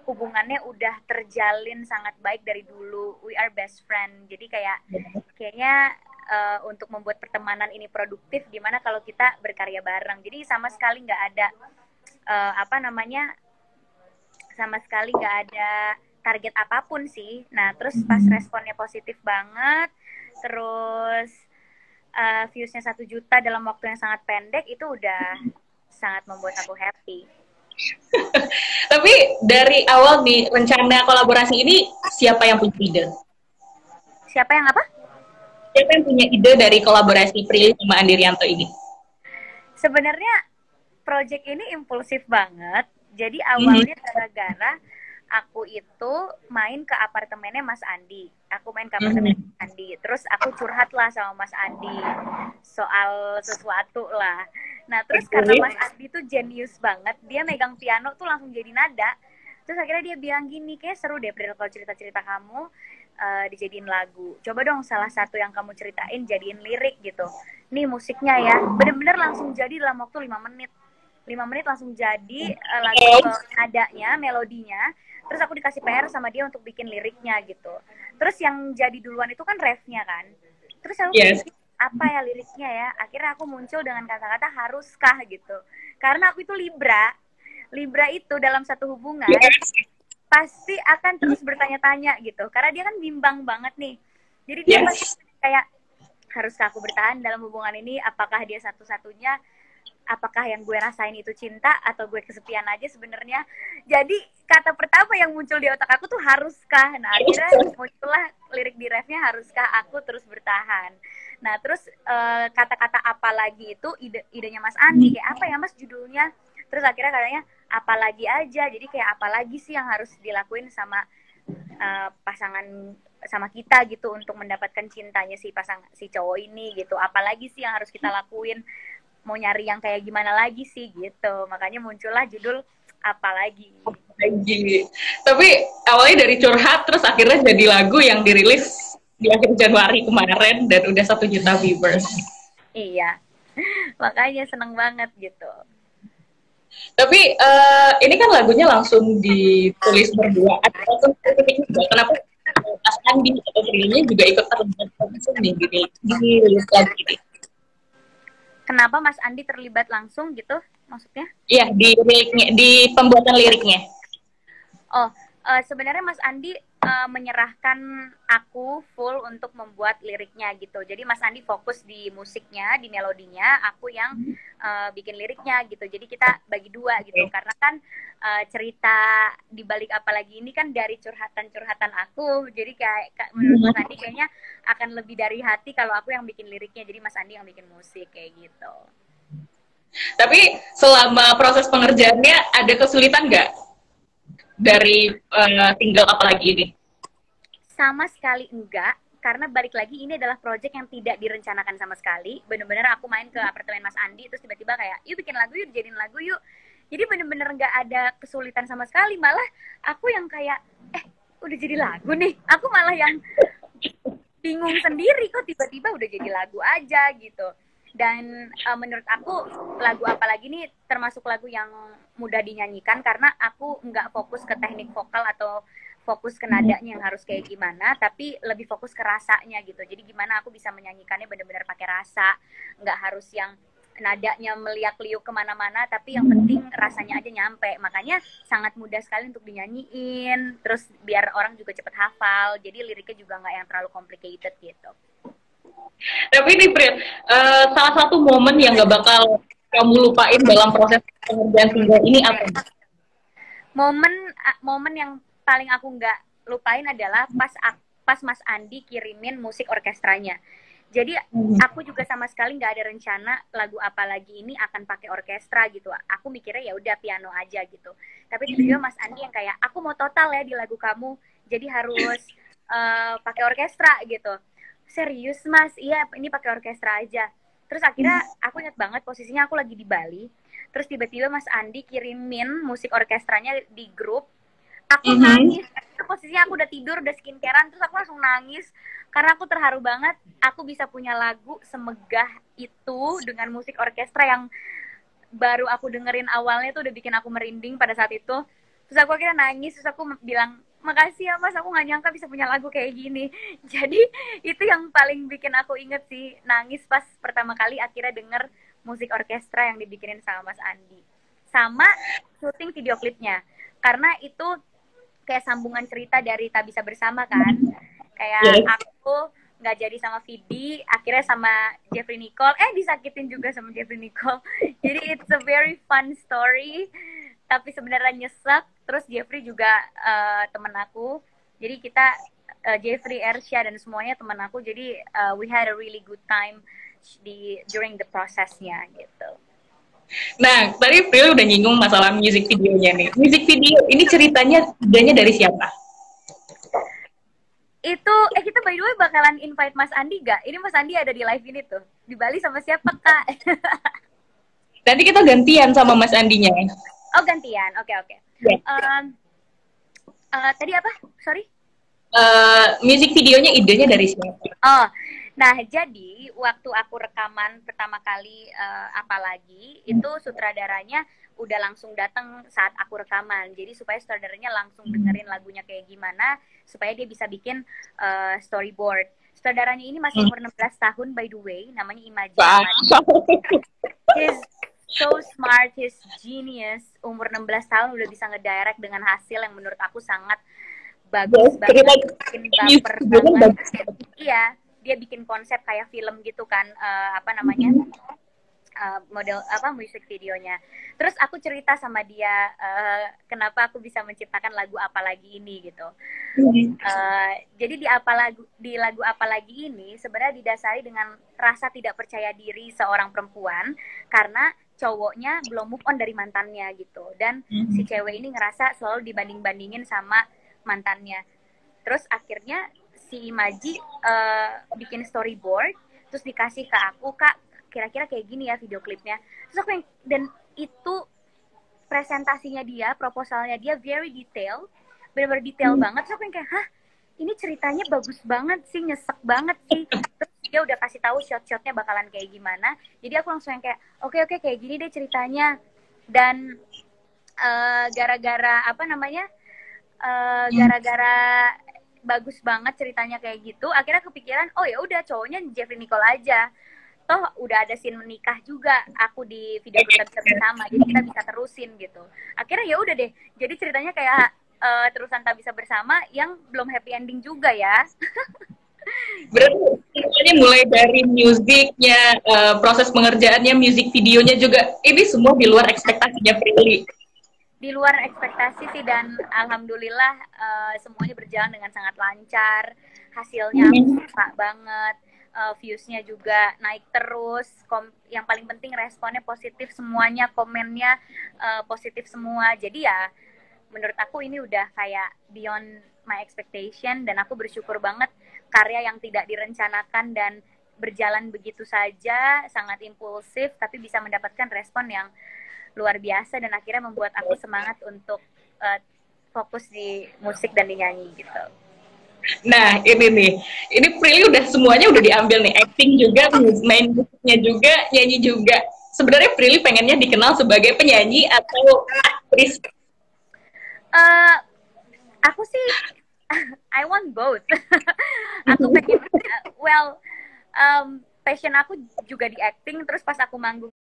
hubungannya udah terjalin sangat baik dari dulu. We are best friend. Jadi kayaknya untuk membuat pertemanan ini produktif, gimana kalau kita berkarya bareng. Jadi sama sekali nggak ada apa namanya, sama sekali nggak ada target apapun sih. Nah terus pas responnya positif banget, terus viewsnya 1 juta dalam waktu yang sangat pendek, itu udah sangat membuat aku happy. Tapi dari awal nih rencana kolaborasi ini siapa yang punya ide? Siapa yang apa? Siapa yang punya ide dari kolaborasi Prilly sama Andi Rianto ini? Sebenarnya project ini impulsif banget. Jadi awalnya gara-gara aku itu main ke apartemennya Mas Andi. Aku main ke apartemen Mas Andi. Terus aku curhat lah sama Mas Andi soal sesuatu lah. Nah terus karena Mas Andi tuh jenius banget, dia megang piano tuh langsung jadi nada. Terus akhirnya dia bilang gini, kayak seru deh Pril kalau cerita-cerita kamu dijadiin lagu. Coba dong salah satu yang kamu ceritain jadiin lirik gitu. Nih musiknya ya, bener-bener langsung jadi dalam waktu 5 menit. 5 menit langsung jadi lagu nadanya, melodinya. Terus aku dikasih PR sama dia untuk bikin liriknya gitu. Terus yang jadi duluan itu kan refnya kan. Terus aku pikir apa ya liriknya ya. Akhirnya aku muncul dengan kata-kata haruskah gitu. Karena aku itu Libra. Libra itu dalam satu hubungan pasti akan terus bertanya-tanya gitu. Karena dia kan bimbang banget nih. Jadi dia pasti kayak, haruskah aku bertahan dalam hubungan ini? Apakah dia satu-satunya? Apakah yang gue rasain itu cinta atau gue kesepian aja sebenarnya? Jadi kata pertama yang muncul di otak aku tuh haruskah. Nah akhirnya muncullah lirik di refnya, haruskah aku terus bertahan. Nah terus kata-kata apa lagi itu idenya Mas Andi, kayak apa ya Mas judulnya. Terus akhirnya katanya apalagi aja. Jadi kayak apalagi sih yang harus dilakuin sama pasangan sama kita gitu untuk mendapatkan cintanya si cowok ini gitu. Apalagi sih yang harus kita lakuin, mau nyari yang kayak gimana lagi sih gitu. Makanya muncullah judul apalagi. Tapi awalnya dari curhat terus akhirnya jadi lagu yang dirilis di akhir Januari kemarin dan udah 1 juta viewers. Iya, makanya seneng banget gitu. Tapi ini kan lagunya langsung ditulis berdua. Atau kenapa Mas Andi atau Prilly juga ikut terlibat langsung nih di lirik lagu ini? Kenapa Mas Andi terlibat langsung gitu maksudnya? Iya, di pembuatan liriknya. Oh, sebenarnya Mas Andi menyerahkan aku full untuk membuat liriknya gitu. Jadi Mas Andi fokus di musiknya, di melodinya, aku yang bikin liriknya gitu. Jadi kita bagi dua gitu. Karena kan cerita di balik apalagi ini kan dari curhatan-curhatan aku. Jadi kayak menurut Mas Andi kayaknya akan lebih dari hati kalau aku yang bikin liriknya. Jadi Mas Andi yang bikin musik kayak gitu. Tapi selama proses pengerjaannya ada kesulitan nggak dari single apalagi ini? Sama sekali enggak, karena balik lagi ini adalah project yang tidak direncanakan sama sekali. Bener-bener aku main ke apartemen Mas Andi terus tiba-tiba kayak yuk bikin lagu yuk, dijadiin lagu yuk. Jadi bener-bener nggak ada kesulitan sama sekali, malah aku yang kayak udah jadi lagu nih. Aku malah yang bingung sendiri kok tiba-tiba udah jadi lagu aja gitu. Dan menurut aku lagu apalagi ini termasuk lagu yang mudah dinyanyikan karena aku nggak fokus ke teknik vokal atau fokus ke nadanya yang harus kayak gimana, tapi lebih fokus ke rasanya gitu. Jadi gimana aku bisa menyanyikannya benar-benar pakai rasa, nggak harus yang nadanya meliak-liuk kemana-mana, tapi yang penting rasanya aja nyampe. Makanya sangat mudah sekali untuk dinyanyiin, terus biar orang juga cepet hafal. Jadi liriknya juga nggak yang terlalu complicated gitu. Tapi ini Pril, salah satu momen yang gak bakal kamu lupain dalam proses pengerjaan single ini apa? Momen yang paling aku nggak lupain adalah pas Mas Andi kirimin musik orkestranya. Jadi aku juga sama sekali nggak ada rencana lagu apalagi ini akan pakai orkestra gitu. Aku mikirnya ya udah piano aja gitu. Tapi tiba-tiba Mas Andi yang kayak aku mau total ya di lagu kamu, jadi harus pakai orkestra gitu. Serius Mas, iya ini pakai orkestra aja. Terus akhirnya aku ingat banget posisinya aku lagi di Bali. Terus tiba-tiba Mas Andi kirimin musik orkestranya di grup. Aku nangis. Posisinya aku udah tidur, udah skincarean, terus aku langsung nangis karena aku terharu banget. Aku bisa punya lagu semegah itu dengan musik orkestra yang baru aku dengerin awalnya tuh udah bikin aku merinding pada saat itu. Terus aku akhirnya nangis, terus aku bilang, makasih ya mas, aku nggak nyangka bisa punya lagu kayak gini. Jadi itu yang paling bikin aku inget sih, nangis pas pertama kali akhirnya denger musik orkestra yang dibikinin sama Mas Andi. Sama syuting video klipnya, karena itu kayak sambungan cerita dari Tak Bisa Bersama kan. Kayak Yes. aku nggak jadi sama Vidi, akhirnya sama Jeffrey Nicole, disakitin juga sama Jeffrey Nicole. Jadi it's a very fun story, tapi sebenarnya nyesek. Terus Jeffrey juga teman aku, jadi kita Jeffrey, Ersha dan semuanya teman aku, jadi we had a really good time during the prosesnya gitu. Nah, tadi Prilly udah nyinggung masalah music videonya nih. Music video ini ceritanya idenya dari siapa? Itu kita by the way bakalan invite Mas Andi gak? Ini Mas Andi ada di live ini tuh. Di Bali sama siapa Kak? Nanti kita gantian sama Mas Andinya. Oh gantian, oke. Yeah. Tadi apa? Sorry? Music videonya idenya dari siapa? Oh, nah jadi waktu aku rekaman pertama kali apalagi itu sutradaranya udah langsung datang saat aku rekaman. Jadi supaya sutradaranya langsung dengerin lagunya kayak gimana supaya dia bisa bikin storyboard. Sutradaranya ini masih umur 16 tahun by the way, namanya Imaji. He's so smart, he's genius. Umur 16 tahun udah bisa ngedirect dengan hasil yang menurut aku sangat bagus banget, bikin baper banget. Iya, dia bikin konsep kayak film gitu kan, model musik videonya. Terus aku cerita sama dia kenapa aku bisa menciptakan lagu Apalagi ini gitu. Jadi di lagu Apalagi ini sebenarnya didasari dengan rasa tidak percaya diri seorang perempuan karena cowoknya belum move on dari mantannya gitu, dan si cewek ini ngerasa selalu dibanding-bandingin sama mantannya. Terus akhirnya si Imaji bikin storyboard, terus dikasih ke aku, Kak kira-kira kayak gini ya video klipnya. Terus aku dan itu presentasinya dia, proposalnya dia very detail, benar-benar detail banget. Terus aku kayak, hah ini ceritanya bagus banget sih, nyesek banget sih. Terus dia udah kasih tahu shot-shotnya bakalan kayak gimana. Jadi aku langsung yang kayak, oke kayak gini deh ceritanya. Dan gara-gara bagus banget ceritanya kayak gitu, akhirnya kepikiran, oh ya udah cowoknya Jeffrey Nicole aja. Toh udah ada scene menikah juga aku di video kita bisa bersama, jadi kita bisa terusin gitu. Akhirnya ya udah deh, jadi ceritanya kayak terusan Tak Bisa Bersama yang belum happy ending juga ya. Berarti ceritanya mulai dari musiknya, proses pengerjaannya, musik videonya juga, ini semua di luar ekspektasinya Prilly. Di luar ekspektasi sih, dan alhamdulillah semuanya berjalan dengan sangat lancar. Hasilnya aku suka banget. Viewsnya juga naik terus. Yang paling penting responnya positif semuanya, komennya positif semua. Jadi ya menurut aku ini udah kayak beyond my expectation, dan aku bersyukur banget karya yang tidak direncanakan dan berjalan begitu saja, sangat impulsif tapi bisa mendapatkan respon yang luar biasa dan akhirnya membuat aku semangat untuk fokus di musik dan di nyanyi gitu. Nah ini Prilly udah semuanya udah diambil nih, acting juga, main musiknya juga, nyanyi juga. Sebenarnya Prilly pengennya dikenal sebagai penyanyi atau aktris? Aku sih I want both. Aku pengen passion aku juga di acting, terus pas aku manggung